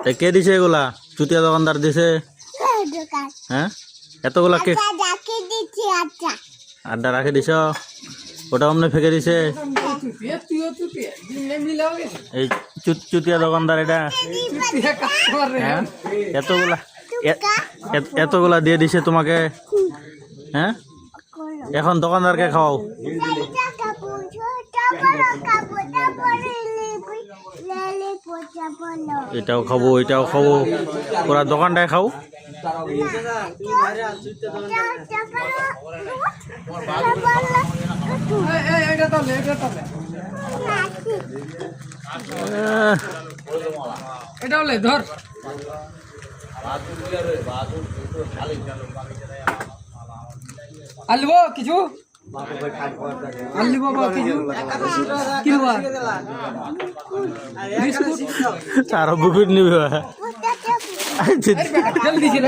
তাই কে দিছে এগুলা? চুতিয়া দোকানদার দিছে? হ্যাঁ, এতগুলা কে আড্ডা রাখে দিছ? ওটা অমনে ফেঁকে দিছে এই চুতিয়া দোকানদার এটা? হ্যাঁ, এতগুলা এতগুলা দিয়ে দিছে তোমাকে? হ্যাঁ, এখন দোকানদারকে খাও। এটাও খাবো, এটাও খাবো, পুরা দোকানটায় খাও। এটা বলে ধর আলবো কিছু আলবো বাবা কিছু কিলবা আরো বুকুট নিবে জলদি ছিল